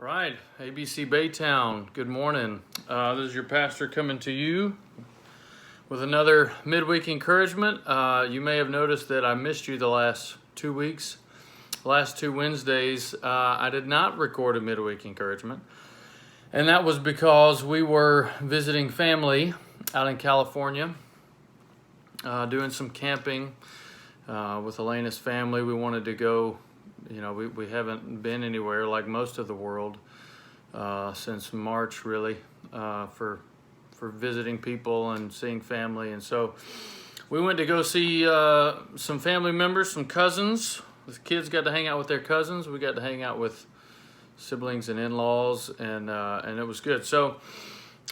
All right, ABC Baytown, good morning. This is your pastor coming to you with another midweek encouragement. You may have noticed that I missed you the last 2 weeks. Last two Wednesdays, I did not record a midweek encouragement. And that was because we were visiting family out in California, doing some camping with Elena's family. We wanted to go. We haven't been anywhere like most of the world since March, really, for visiting people and seeing family. And so we went to go see some family members, some cousins. The kids got to hang out with their cousins. We got to hang out with siblings and in-laws, and it was good. So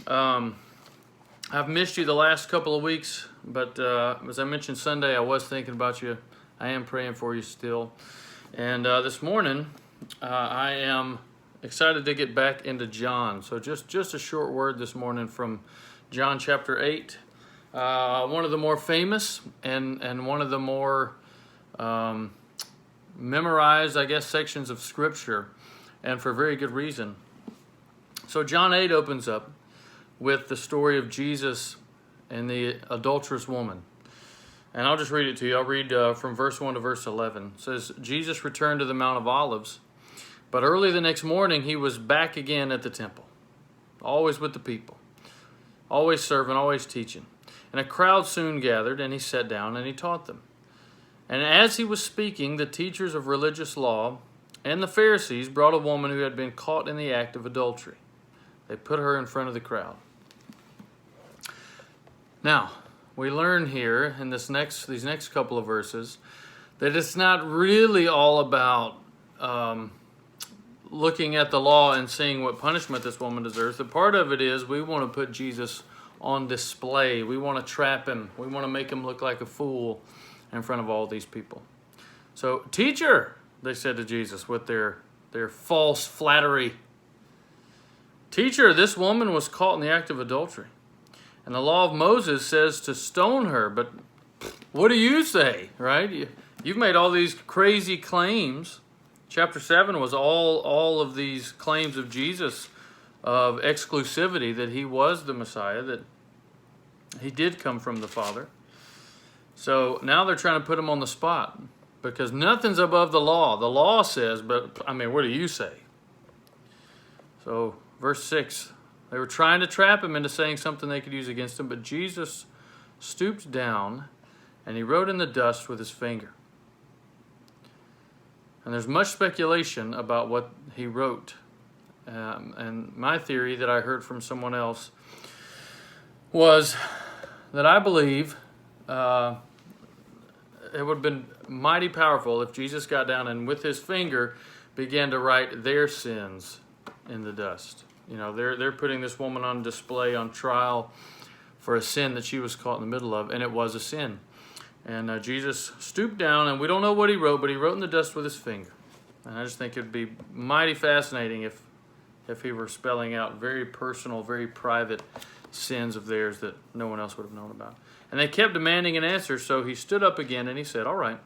I've missed you the last couple of weeks, but as I mentioned Sunday, I was thinking about you. I am praying for you still. And this morning, I am excited to get back into John. So just a short word this morning from John chapter 8. One of the more famous and one of the more memorized, I guess, sections of Scripture, and for very good reason. So John 8 opens up with the story of Jesus and the adulterous woman. And I'll just read it to you. I'll read from verse 1 to verse 11. It says, Jesus returned to the Mount of Olives, but early the next morning he was back again at the temple, always with the people, always serving, always teaching. And a crowd soon gathered, and he sat down and he taught them. And as he was speaking, the teachers of religious law and the Pharisees brought a woman who had been caught in the act of adultery. They put her in front of the crowd. Now, we learn here in these next couple of verses that it's not really all about looking at the law and seeing what punishment this woman deserves. The part of it is we want to put Jesus on display. We want to trap him. We want to make him look like a fool in front of all these people. So, teacher, they said to Jesus with their false flattery. Teacher, this woman was caught in the act of adultery. And the law of Moses says to stone her, but what do you say, right? You've made all these crazy claims. Chapter 7 was all of these claims of Jesus of exclusivity, that he was the Messiah, that he did come from the Father. So now they're trying to put him on the spot because nothing's above the law. The law says, but what do you say? So verse 6. They were trying to trap him into saying something they could use against him, but Jesus stooped down and he wrote in the dust with his finger. And there's much speculation about what he wrote. And my theory that I heard from someone else was that I believe it would have been mighty powerful if Jesus got down and with his finger began to write their sins in the dust. They're putting this woman on display, on trial for a sin that she was caught in the middle of, and it was a sin. And Jesus stooped down, and we don't know what he wrote, but he wrote in the dust with his finger. And I just think it would be mighty fascinating if he were spelling out very personal, very private sins of theirs that no one else would have known about. And they kept demanding an answer, so he stood up again and he said, all right,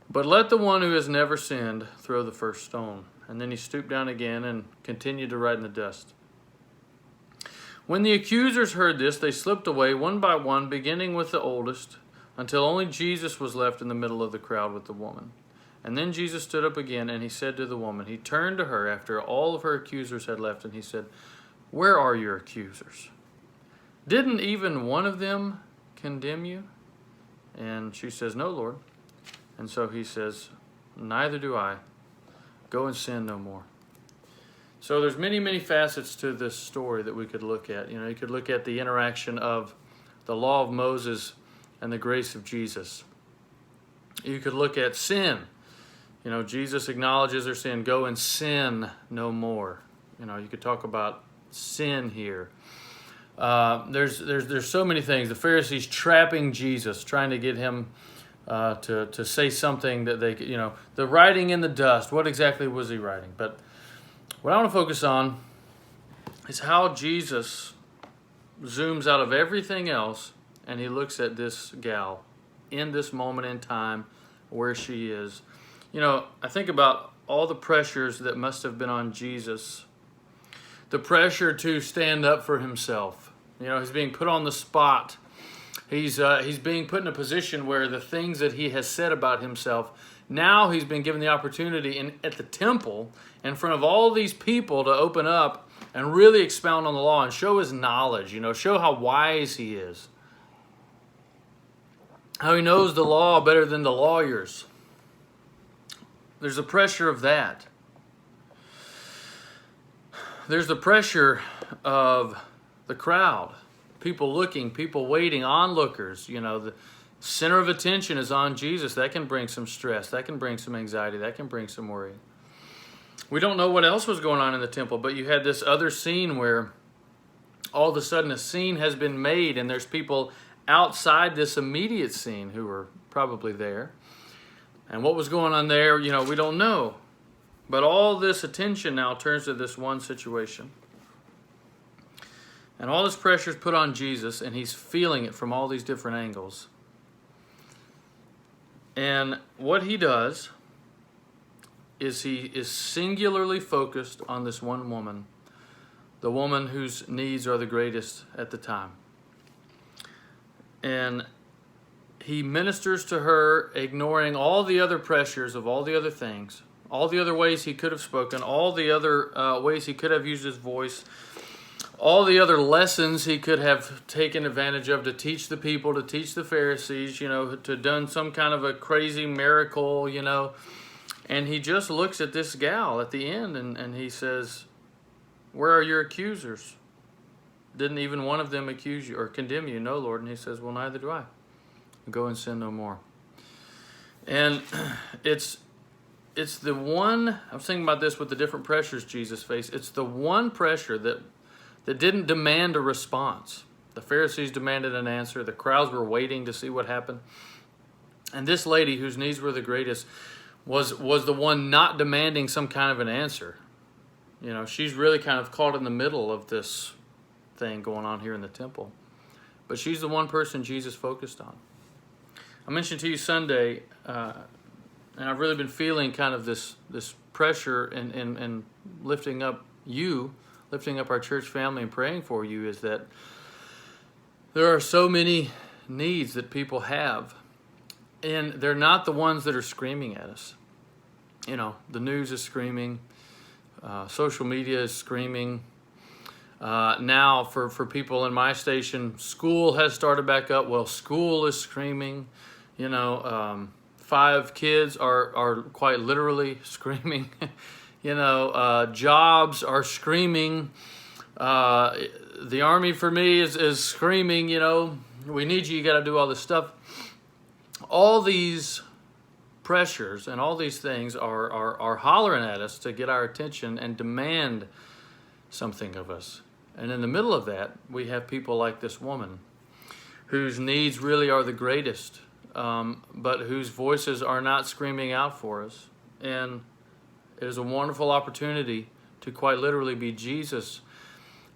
but let the one who has never sinned throw the first stone. And then he stooped down again and continued to write in the dust. When the accusers heard this, they slipped away one by one, beginning with the oldest, until only Jesus was left in the middle of the crowd with the woman. And then Jesus stood up again, and he said to the woman, he turned to her after all of her accusers had left, and he said, where are your accusers? Didn't even one of them condemn you? And she says, no, Lord. And so he says, neither do I. Go and sin no more. So there's many, many facets to this story that we could look at. You could look at the interaction of the law of Moses and the grace of Jesus. You could look at sin. Jesus acknowledges their sin. Go and sin no more. You could talk about sin here. There's so many things. The Pharisees trapping Jesus, trying to get him to say something that they could, the writing in the dust. What exactly was he writing? But what I want to focus on is how Jesus zooms out of everything else and he looks at this gal in this moment in time where she is. I think about all the pressures that must have been on Jesus. The pressure to stand up for himself. You know, he's being put on the spot. He's being put in a position where the things that he has said about himself, now he's been given the opportunity at the temple in front of all these people to open up and really expound on the law and show his knowledge, you know, show how wise he is. How he knows the law better than the lawyers. There's the pressure of that. There's the pressure of the crowd. People looking, people waiting, onlookers. You know, the center of attention is on Jesus. That can bring some stress. That can bring some anxiety. That can bring some worry. We don't know what else was going on in the temple, but you had this other scene where all of a sudden a scene has been made and there's people outside this immediate scene who were probably there. And what was going on there, you know, we don't know. But all this attention now turns to this one situation. And all this pressure is put on Jesus, and he's feeling it from all these different angles. And what he does is he is singularly focused on this one woman, the woman whose needs are the greatest at the time. And he ministers to her, ignoring all the other pressures of all the other things, all the other ways he could have spoken, all the other ways he could have used his voice, all the other lessons he could have taken advantage of to teach the people, to teach the Pharisees, you know, to done some kind of a crazy miracle, you know. And he just looks at this gal at the end and he says, "Where are your accusers? Didn't even one of them accuse you or condemn you?" "No, Lord." And he says, "Well, neither do I. Go and sin no more." And it's the one, I'm thinking about this with the different pressures Jesus faced. It's the one pressure that didn't demand a response. The Pharisees demanded an answer. The crowds were waiting to see what happened. And this lady, whose needs were the greatest, was the one not demanding some kind of an answer. You know, she's really kind of caught in the middle of this thing going on here in the temple. But she's the one person Jesus focused on. I mentioned to you Sunday, and I've really been feeling kind of this pressure and lifting up our church family and praying for you, is that there are so many needs that people have, and they're not the ones that are screaming at us. You know, the news is screaming, social media is screaming. Now for people in my station, school has started back up. Well, school is screaming. You know, 5 kids are quite literally screaming. You know, jobs are screaming. The army for me is screaming, you know, "We need you, you got to do all this stuff." All these pressures and all these things are hollering at us to get our attention and demand something of us. And in the middle of that, we have people like this woman whose needs really are the greatest, but whose voices are not screaming out for us. And it is a wonderful opportunity to quite literally be Jesus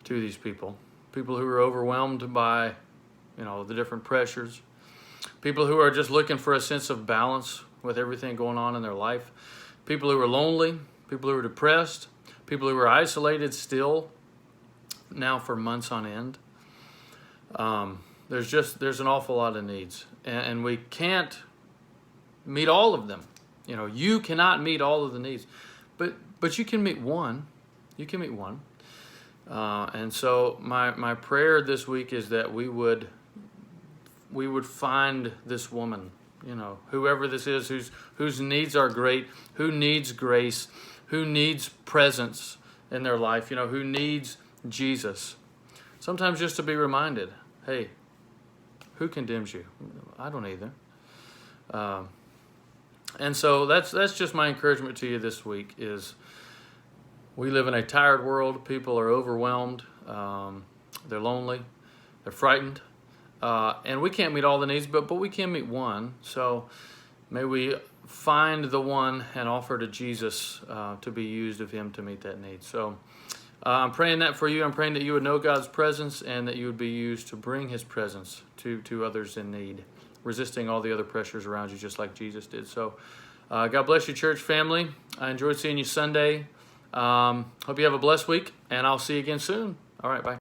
to these people who are overwhelmed by, you know, the different pressures, people who are just looking for a sense of balance with everything going on in their life, people who are lonely, people who are depressed, people who are isolated still now for months on end. There's an awful lot of needs, and we can't meet all of them. You know, you cannot meet all of the needs, but you can meet one. You can meet one. And so my prayer this week is that we would find this woman, you know, whoever this is, whose needs are great, who needs grace, who needs presence in their life, you know, who needs Jesus. Sometimes just to be reminded, hey, who condemns you? I don't either. And so that's just my encouragement to you this week is we live in a tired world. People are overwhelmed. They're lonely. They're frightened. And we can't meet all the needs, but we can meet one. So may we find the one and offer to Jesus to be used of him to meet that need. So I'm praying that for you. I'm praying that you would know God's presence and that you would be used to bring his presence to others in need, resisting all the other pressures around you just like Jesus did. So God bless you, church family. I enjoyed seeing you Sunday. Hope you have a blessed week, and I'll see you again soon. All right, bye.